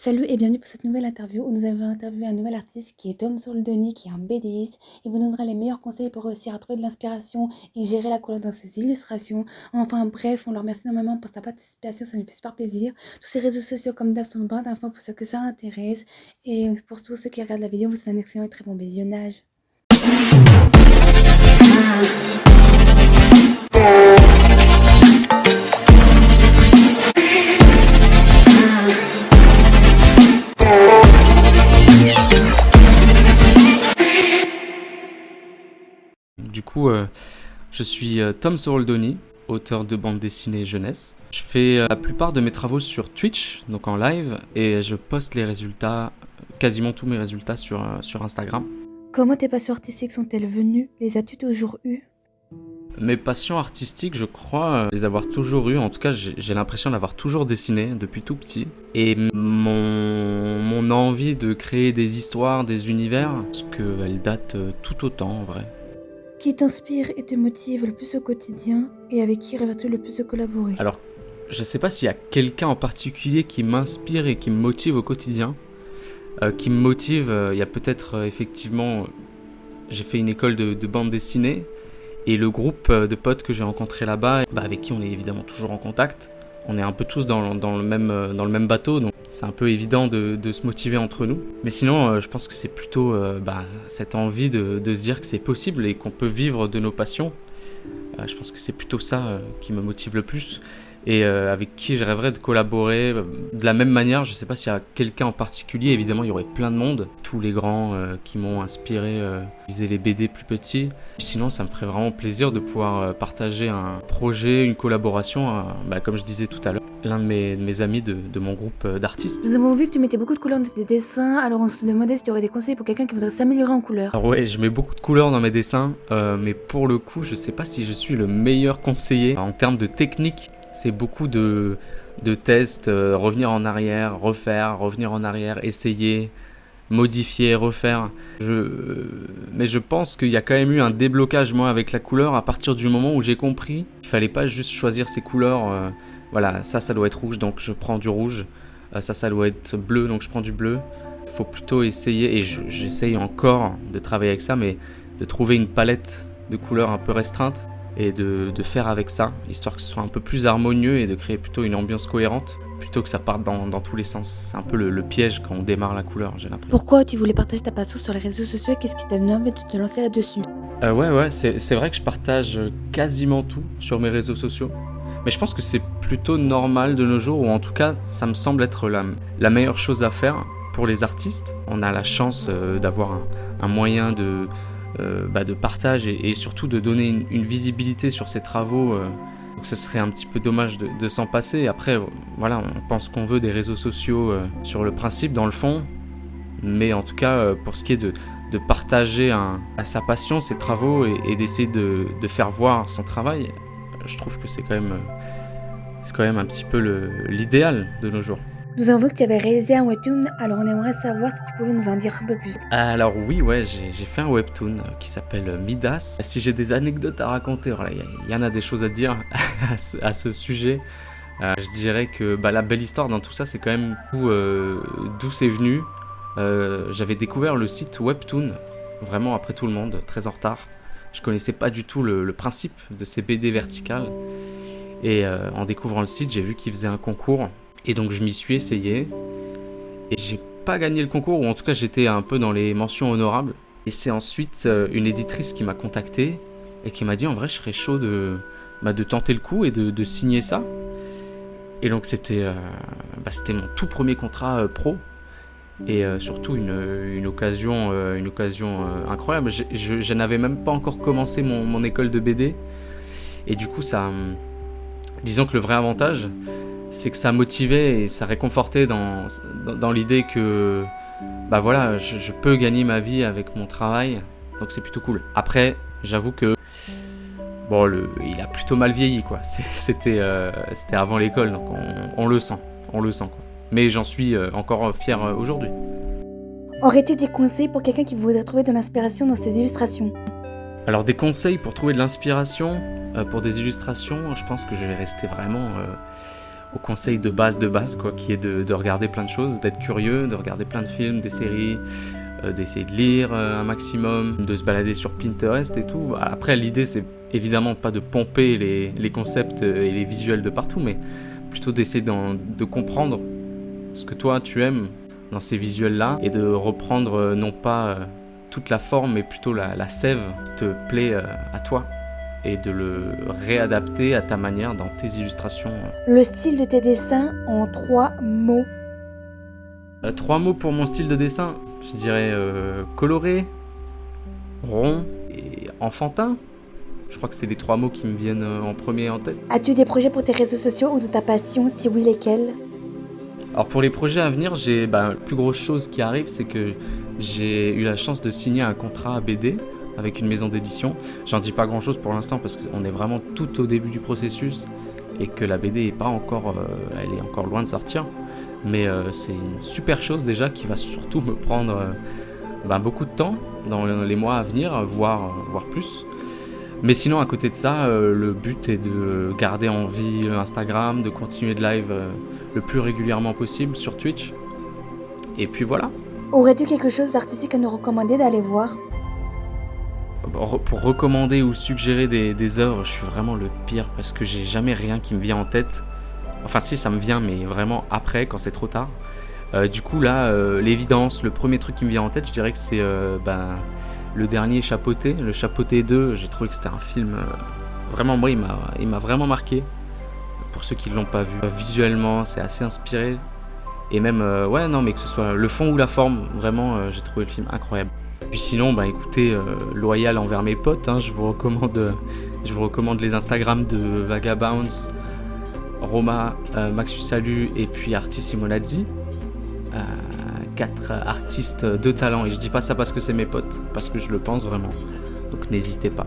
Salut et bienvenue pour cette nouvelle interview où nous avons interviewé un nouvel artiste qui est Tom Soldoni, qui est un BDiste. Il vous donnera les meilleurs conseils pour réussir à trouver de l'inspiration et gérer la couleur dans ses illustrations. Enfin bref, on le remercie énormément pour sa participation, ça nous fait super plaisir. Tous ces réseaux sociaux comme d'hab sont barres d'infos pour ceux que ça intéresse. Et pour tous ceux qui regardent la vidéo, vous souhaite un excellent et très bon visionnage. Du coup, je suis Tom Soldoni, auteur de bande dessinée jeunesse. Je fais la plupart de mes travaux sur Twitch, donc en live, et je poste les résultats, quasiment tous mes résultats sur Instagram. Comment tes passions artistiques sont-elles venues? Les as-tu toujours eues? Mes passions artistiques, je crois les avoir toujours eues. En tout cas, j'ai l'impression d'avoir toujours dessiné depuis tout petit. Et mon envie de créer des histoires, des univers, parce qu'elle date tout autant en vrai. Qui t'inspire et te motive le plus au quotidien et avec qui rêves-tu le plus de collaborer? Alors, je sais pas s'il y a quelqu'un en particulier qui m'inspire et qui me motive au quotidien. Qui me motive, il y a peut-être effectivement, j'ai fait une école de bande dessinée et le groupe de potes que j'ai rencontré là-bas, avec qui on est évidemment toujours en contact. On est un peu tous dans le même bateau, donc c'est un peu évident de se motiver entre nous. Mais sinon, je pense que c'est plutôt cette envie de se dire que c'est possible et qu'on peut vivre de nos passions. Je pense que c'est plutôt ça qui me motive le plus. Et avec qui je rêverais de collaborer de la même manière. Je ne sais pas s'il y a quelqu'un en particulier. Évidemment, il y aurait plein de monde. Tous les grands qui m'ont inspiré lisaient les BD plus petits. Sinon, ça me ferait vraiment plaisir de pouvoir partager un projet, une collaboration, comme je disais tout à l'heure, l'un de mes amis de mon groupe d'artistes. Nous avons vu que tu mettais beaucoup de couleurs dans tes dessins, alors on se demandait si tu aurais des conseils pour quelqu'un qui voudrait s'améliorer en couleurs. Alors ouais, je mets beaucoup de couleurs dans mes dessins, mais pour le coup, je sais pas si je suis le meilleur conseiller en termes de technique. C'est beaucoup de tests, revenir en arrière, refaire, revenir en arrière, essayer, modifier, refaire. Mais je pense qu'il y a quand même eu un déblocage, moi, avec la couleur, à partir du moment où j'ai compris qu'il fallait pas juste choisir ses couleurs. Voilà, ça doit être rouge, donc je prends du rouge. Ça doit être bleu, donc je prends du bleu. Il faut plutôt essayer, et j'essaye encore de travailler avec ça, mais de trouver une palette de couleurs un peu restreinte et de faire avec ça, histoire que ce soit un peu plus harmonieux et de créer plutôt une ambiance cohérente, plutôt que ça parte dans tous les sens. C'est un peu le piège quand on démarre la couleur, j'ai l'impression. Pourquoi tu voulais partager ta passion sur les réseaux sociaux et qu'est-ce qui t'a donné envie de te lancer là-dessus? Ouais, c'est vrai que je partage quasiment tout sur mes réseaux sociaux. Mais je pense que c'est plutôt normal de nos jours, ou en tout cas, ça me semble être la meilleure chose à faire pour les artistes. On a la chance d'avoir un moyen de partage et surtout de donner une visibilité sur ses travaux. Donc ce serait un petit peu dommage de s'en passer. Après, voilà, on pense qu'on veut des réseaux sociaux sur le principe, dans le fond. Mais en tout cas, pour ce qui est de partager à sa passion, ses travaux et d'essayer de faire voir son travail, je trouve que c'est quand même un petit peu l'idéal de nos jours. Nous avons vu que tu avais réalisé un webtoon, alors on aimerait savoir si tu pouvais nous en dire un peu plus. Alors oui, ouais, j'ai fait un webtoon qui s'appelle Midas. Si j'ai des anecdotes à raconter, il y en a des choses à dire à ce sujet. Je dirais que la belle histoire dans tout ça, c'est quand même d'où c'est venu. J'avais découvert le site Webtoon, vraiment après tout le monde, très en retard. Je connaissais pas du tout le principe de ces BD verticales. Et en découvrant le site, j'ai vu qu'ils faisaient un concours. Et donc je m'y suis essayé. Et j'ai pas gagné le concours, ou en tout cas j'étais un peu dans les mentions honorables. Et c'est ensuite une éditrice qui m'a contacté et qui m'a dit en vrai je serais chaud de tenter le coup et de signer ça. Et donc c'était mon tout premier contrat pro. Et surtout une occasion incroyable. Je n'avais même pas encore commencé mon école de BD. Et du coup disons que le vrai avantage, c'est que ça motivait et ça réconfortait dans l'idée que je peux gagner ma vie avec mon travail, donc c'est plutôt cool. Après, j'avoue que il a plutôt mal vieilli quoi. C'était avant l'école, donc on le sent quoi. Mais j'en suis encore fier aujourd'hui. Aurais-tu des conseils pour quelqu'un qui voudrait trouver de l'inspiration dans ses illustrations? Alors des conseils pour trouver de l'inspiration pour des illustrations, je pense que je vais rester vraiment au conseil de base, quoi, qui est de regarder plein de choses, d'être curieux, de regarder plein de films, des séries, d'essayer de lire un maximum, de se balader sur Pinterest et tout. Après, l'idée, c'est évidemment pas de pomper les concepts et les visuels de partout, mais plutôt d'essayer de comprendre ce que toi, tu aimes dans ces visuels-là et de reprendre non pas toute la forme, mais plutôt la sève qui te plaît à toi et de le réadapter à ta manière dans tes illustrations. Le style de tes dessins en 3 mots. 3 mots pour mon style de dessin, je dirais coloré, rond et enfantin. Je crois que c'est les 3 mots qui me viennent en premier en tête. As-tu des projets pour tes réseaux sociaux ou de ta passion? Si oui, lesquels? Alors pour les projets à venir, la plus grosse chose qui arrive, c'est que j'ai eu la chance de signer un contrat à BD avec une maison d'édition. J'en dis pas grand chose pour l'instant parce qu'on est vraiment tout au début du processus et que la BD est pas encore, elle est encore loin de sortir. Mais c'est une super chose déjà qui va surtout me prendre beaucoup de temps dans les mois à venir, voire plus. Mais sinon, à côté de ça, le but est de garder en vie Instagram, de continuer de live le plus régulièrement possible sur Twitch. Et puis voilà. Aurais-tu quelque chose d'artistique à nous recommander d'aller voir? Pour recommander ou suggérer des œuvres, je suis vraiment le pire parce que j'ai jamais rien qui me vient en tête. Enfin si, ça me vient, mais vraiment après, quand c'est trop tard. Du coup là, l'évidence, le premier truc qui me vient en tête, je dirais que c'est le dernier Chapeauté, le Chapeauté 2. J'ai trouvé que c'était un film, vraiment moi, il m'a vraiment marqué. Pour ceux qui ne l'ont pas vu, visuellement, c'est assez inspiré. Et même, mais que ce soit le fond ou la forme, vraiment, j'ai trouvé le film incroyable. Puis sinon, écoutez, loyal envers mes potes, je vous recommande les Instagram de Vagabounds, Roma, Maxus Salut et puis Artis Simonazzi. 4 artistes de talent, et je dis pas ça parce que c'est mes potes, parce que je le pense vraiment. Donc n'hésitez pas.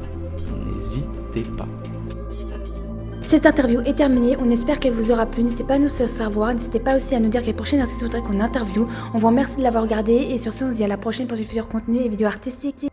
Cette interview est terminée, on espère qu'elle vous aura plu. N'hésitez pas à nous savoir, n'hésitez pas aussi à nous dire quel prochain artiste voudrait qu'on interviewe. On vous remercie de l'avoir regardé et sur ce on se dit à la prochaine pour du futur contenu et vidéos artistiques.